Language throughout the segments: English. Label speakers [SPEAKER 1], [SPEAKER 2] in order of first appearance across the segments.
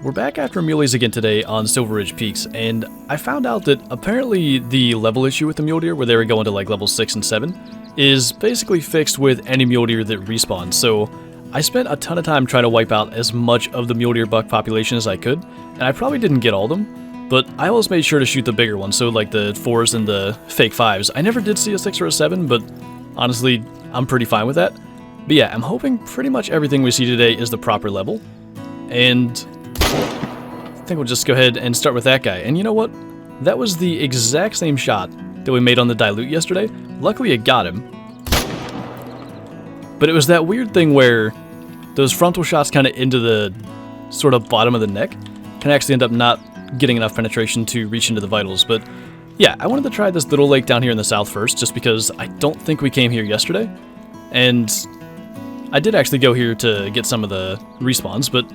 [SPEAKER 1] We're back after Muleys again today on Silver Ridge Peaks, and I found out that apparently the level issue with the mule deer, where they were going to like level 6 and 7, is basically fixed with any mule deer that respawns. So I spent a ton of time trying to wipe out as much of the mule deer buck population as I could, and I probably didn't get all of them, but I always made sure to shoot the bigger ones, so like the 4s and the fake 5s. I never did see a 6 or a 7, but honestly, I'm pretty fine with that. But yeah, I'm hoping pretty much everything we see today is the proper level, and I think we'll just go ahead and start with that guy. And you know what? That was the exact same shot that we made on the dilute yesterday. Luckily it got him. But it was that weird thing where those frontal shots kind of into the sort of bottom of the neck can actually end up not getting enough penetration to reach into the vitals. But yeah, I wanted to try this little lake down here in the south first, just because I don't think we came here yesterday. And I did actually go here to get some of the respawns, but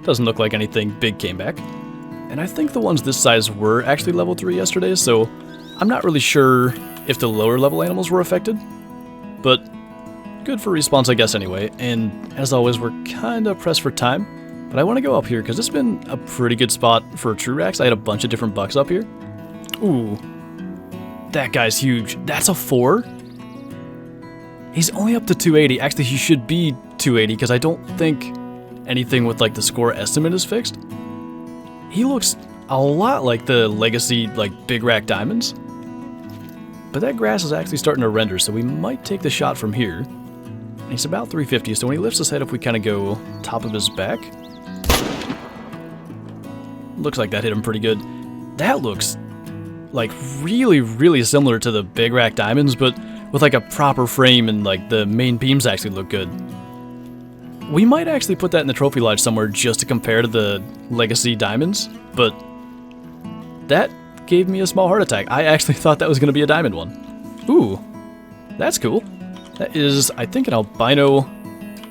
[SPEAKER 1] doesn't look like anything big came back. And I think the ones this size were actually level 3 yesterday, so I'm not really sure if the lower level animals were affected. But good for respawns, I guess, anyway. And as always, we're kind of pressed for time. But I want to go up here because it's been a pretty good spot for TruRACS. I had a bunch of different bucks up here. Ooh, that guy's huge. That's a 4? He's only up to 280. Actually, he should be 280 because I don't think anything with like the score estimate is fixed. He looks a lot like the legacy like big rack diamonds. But that grass is actually starting to render, so we might take the shot from here. And he's about 350, so when he lifts his head up, we kind of go top of his back. Looks like that hit him pretty good. That looks like really similar to the big rack diamonds, but with like a proper frame, and like the main beams actually look good. We might actually put that in the trophy lodge somewhere just to compare to the legacy diamonds, but that gave me a small heart attack. I actually thought that was going to be a diamond one. Ooh, that's cool. That is, I think, an albino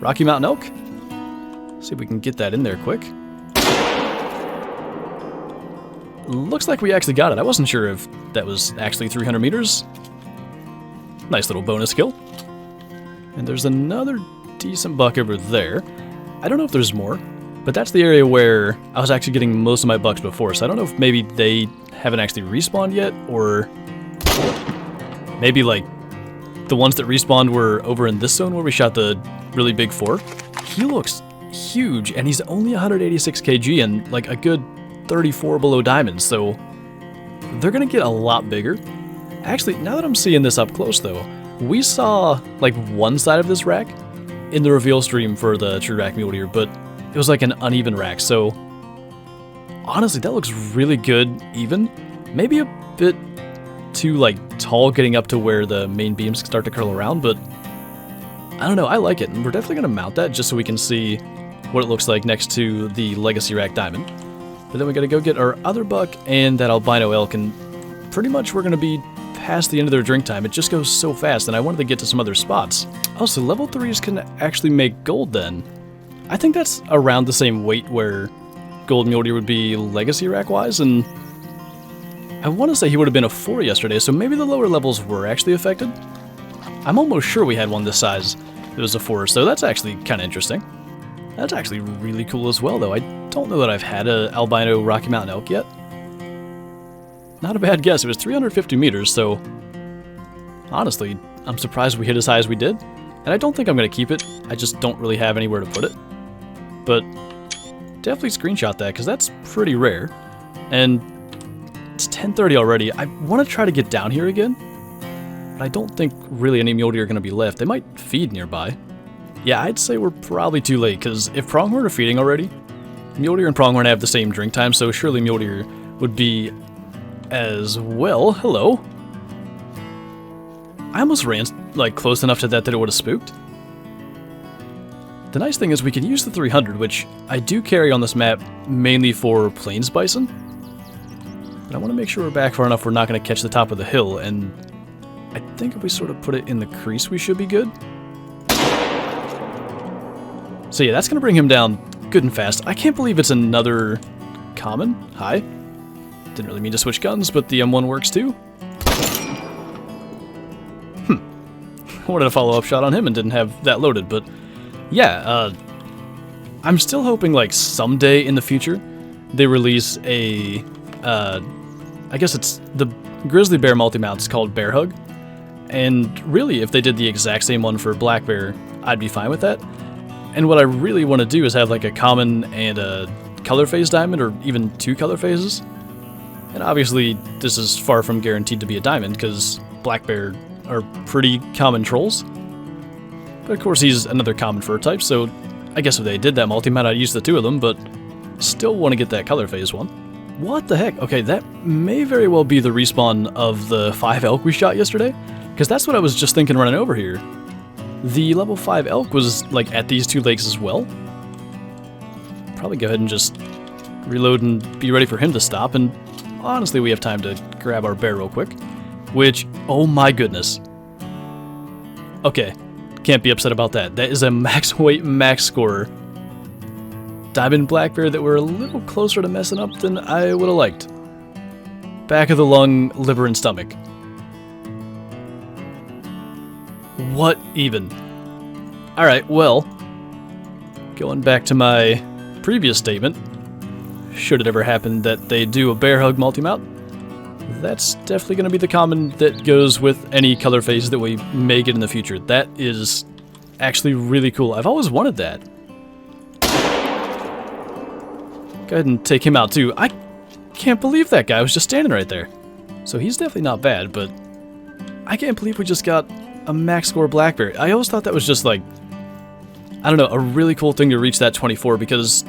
[SPEAKER 1] Rocky Mountain elk. Let's see if we can get that in there quick. Looks like we actually got it. I wasn't sure if that was actually 300 meters. Nice little bonus kill. And there's another decent buck over there. I don't know if there's more, but that's the area where I was actually getting most of my bucks before, so I don't know if maybe they haven't actually respawned yet, or maybe like the ones that respawned were over in this zone where we shot the really big 4. He looks huge, and he's only 186 kg and like a good 34 below diamonds, so they're gonna get a lot bigger. Actually, now that I'm seeing this up close though, we saw like one side of this rack in the reveal stream for the TruRAC mule deer, but it was like an uneven rack, so honestly that looks really good even. Maybe a bit too like tall getting up to where the main beams start to curl around, but I don't know, I like it, and we're definitely going to mount that just so we can see what it looks like next to the legacy rack diamond. But then we got to go get our other buck and that albino elk, and pretty much we're going to be past the end of their drink time. It just goes so fast, and I wanted to get to some other spots. Oh, so level 3s can actually make gold then. I think that's around the same weight where gold mule deer would be legacy rack wise, and I want to say he would have been a 4 yesterday, so maybe the lower levels were actually affected. I'm almost sure we had one this size that was a 4, so that's actually kind of interesting. That's actually really cool as well, though. I don't know that I've had an albino Rocky Mountain elk yet. Not a bad guess. It was 350 meters, so honestly, I'm surprised we hit as high as we did. And I don't think I'm going to keep it. I just don't really have anywhere to put it. But definitely screenshot that, because that's pretty rare. And it's 10:30 already. I want to try to get down here again, but I don't think really any mule deer are going to be left. They might feed nearby. Yeah, I'd say we're probably too late, because if pronghorn are feeding already, mule deer and pronghorn have the same drink time, so surely mule deer would be as well. Hello. I almost ran like close enough to that it would have spooked. The nice thing is we can use the 300, which I do carry on this map mainly for plains bison. But I want to make sure we're back far enough we're not going to catch the top of the hill, and I think if we sort of put it in the crease we should be good. So yeah, that's going to bring him down good and fast. I can't believe it's another common. Hi. Didn't really mean to switch guns, but the M1 works too. I wanted a follow-up shot on him and didn't have that loaded, but yeah, I'm still hoping, like, someday in the future, they release a, I guess it's the grizzly bear multi-mount is called Bear Hug. And really, if they did the exact same one for black bear, I'd be fine with that. And what I really want to do is have like a common and a color phase diamond, or even 2 color phases. And obviously, this is far from guaranteed to be a diamond, because black bear are pretty common trolls. But of course, he's another common fur type, so I guess if they did that multi-mount, I'd use the 2 of them, but still want to get that color phase one. What the heck? Okay, that may very well be the respawn of the 5 elk we shot yesterday, because that's what I was just thinking running over here. The level 5 elk was, like, at these 2 lakes as well. Probably go ahead and just reload and be ready for him to stop, and honestly, we have time to grab our bear real quick. Which, oh my goodness. Okay, can't be upset about that. That is a max weight, max scorer. Diamond black bear that we're a little closer to messing up than I would have liked. Back of the lung, liver, and stomach. What even? Alright, well, going back to my previous statement, should it ever happen that they do a bear hug multi-mount, that's definitely going to be the common that goes with any color phase that we may get in the future. That is actually really cool. I've always wanted that. Go ahead and take him out too. I can't believe that guy was just standing right there. So he's definitely not bad, but I can't believe we just got a max score black bear. I always thought that was just like, I don't know, a really cool thing to reach that 24, because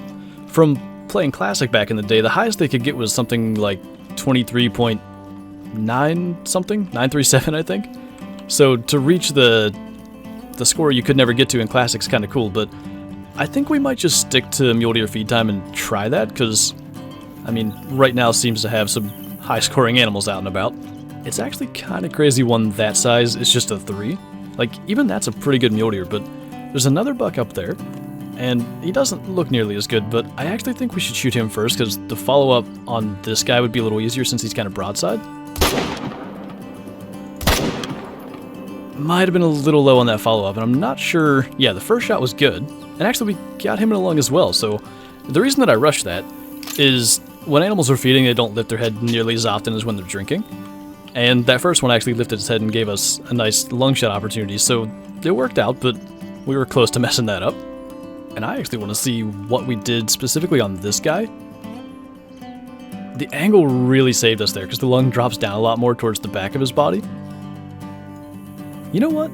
[SPEAKER 1] from playing Classic back in the day, the highest they could get was something like 23.9 something, 937 I think. So to reach the score you could never get to in Classic's kind of cool, but I think we might just stick to mule deer feed time and try that, because, I mean, right now seems to have some high-scoring animals out and about. It's actually kind of crazy one that size is just a 3. Like, even that's a pretty good mule deer, but there's another buck up there, and he doesn't look nearly as good, but I actually think we should shoot him first, because the follow-up on this guy would be a little easier since he's kind of broadside. Might have been a little low on that follow-up, and I'm not sure. Yeah, the first shot was good, and actually we got him in a lung as well, so the reason that I rushed that is when animals are feeding, they don't lift their head nearly as often as when they're drinking. And that first one actually lifted his head and gave us a nice lung shot opportunity, so it worked out, but we were close to messing that up. And I actually want to see what we did specifically on this guy. The angle really saved us there, because the lung drops down a lot more towards the back of his body. You know what?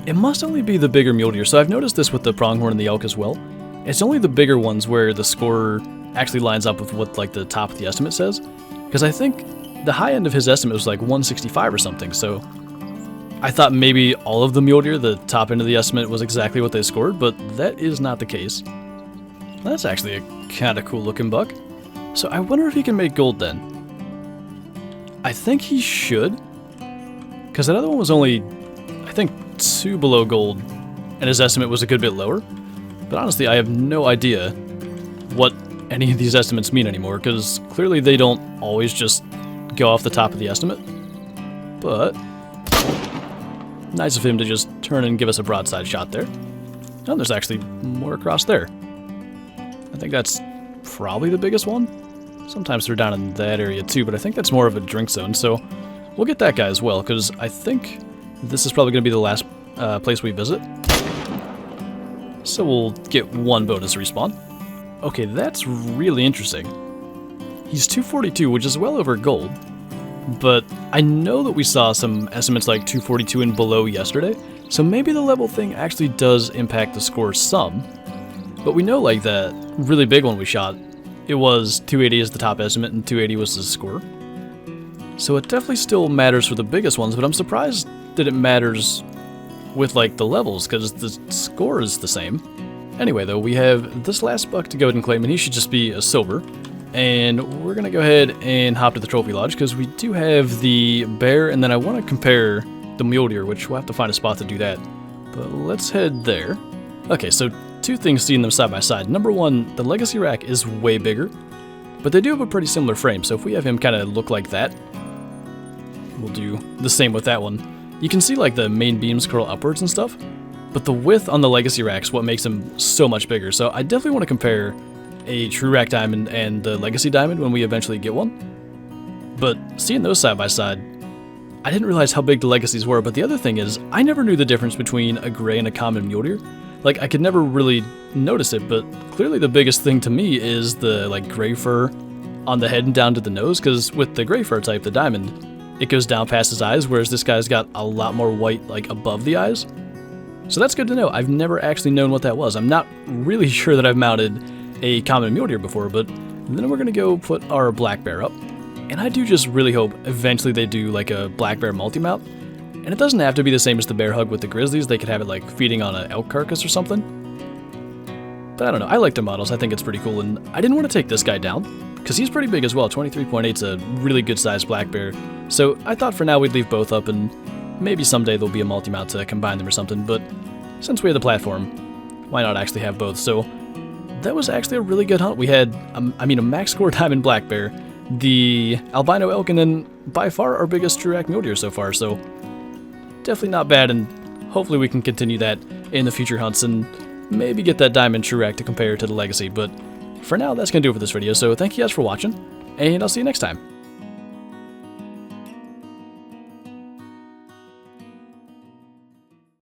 [SPEAKER 1] It must only be the bigger mule deer, so I've noticed this with the pronghorn and the elk as well. It's only the bigger ones where the score actually lines up with what, like, the top of the estimate says. Because I think the high end of his estimate was like 165 or something, so I thought maybe all of the mule deer, the top end of the estimate, was exactly what they scored, but that is not the case. That's actually a kind of cool looking buck. So I wonder if he can make gold then. I think he should, because that other one was only, I think, 2 below gold, and his estimate was a good bit lower. But honestly, I have no idea what any of these estimates mean anymore, because clearly they don't always just go off the top of the estimate. But nice of him to just turn and give us a broadside shot there. Oh, there's actually more across there. I think that's probably the biggest one. Sometimes they're down in that area too, but I think that's more of a drink zone, so we'll get that guy as well, because I think this is probably going to be the last place we visit. So we'll get 1 bonus respawn. Okay, that's really interesting. He's 242, which is well over gold, but I know that we saw some estimates like 242 and below yesterday, so maybe the level thing actually does impact the score some. But we know, like, that really big one we shot, it was 280 as the top estimate and 280 was the score. So it definitely still matters for the biggest ones, but I'm surprised that it matters with, like, the levels, because the score is the same. Anyway, though, we have this last buck to go ahead and claim, and he should just be a silver. And we're going to go ahead and hop to the trophy lodge, because we do have the bear, and then I want to compare the mule deer, which we'll have to find a spot to do that. But let's head there. Okay, so 2 things seeing them side by side. Number 1, the legacy rack is way bigger, but they do have a pretty similar frame, so if we have him kind of look like that, we'll do the same with that one. You can see, like, the main beams curl upwards and stuff, but the width on the Legacy racks what makes them so much bigger. So I definitely want to compare a TruRAC diamond and the Legacy diamond when we eventually get one. But seeing those side by side, I didn't realize how big the Legacies were. But the other thing is, I never knew the difference between a gray and a common mule deer. Like, I could never really notice it, but clearly the biggest thing to me is the like gray fur on the head and down to the nose, because with the gray fur type, the diamond, it goes down past his eyes, whereas this guy's got a lot more white like above the eyes. So that's good to know. I've never actually known what that was. I'm not really sure that I've mounted a common mule deer before, but then we're gonna go put our black bear up. And I do just really hope eventually they do like a black bear multi-mount. And it doesn't have to be the same as the bear hug with the grizzlies. They could have it like feeding on an elk carcass or something. But I don't know, I like the models. I think it's pretty cool, and I didn't want to take this guy down because he's pretty big as well. 23.8 is a really good sized black bear. So I thought for now we'd leave both up, and maybe someday there'll be a multi-mount to combine them or something. But since we have the platform, why not actually have both? So that was actually a really good hunt. We had, a max score diamond black bear, the albino elk, and then by far our biggest TruRAC mule deer so far. So definitely not bad, and hopefully we can continue that in the future hunts and maybe get that diamond TruRAC to compare to the Legacy. But for now, that's going to do it for this video, so thank you guys for watching, and I'll see you next time.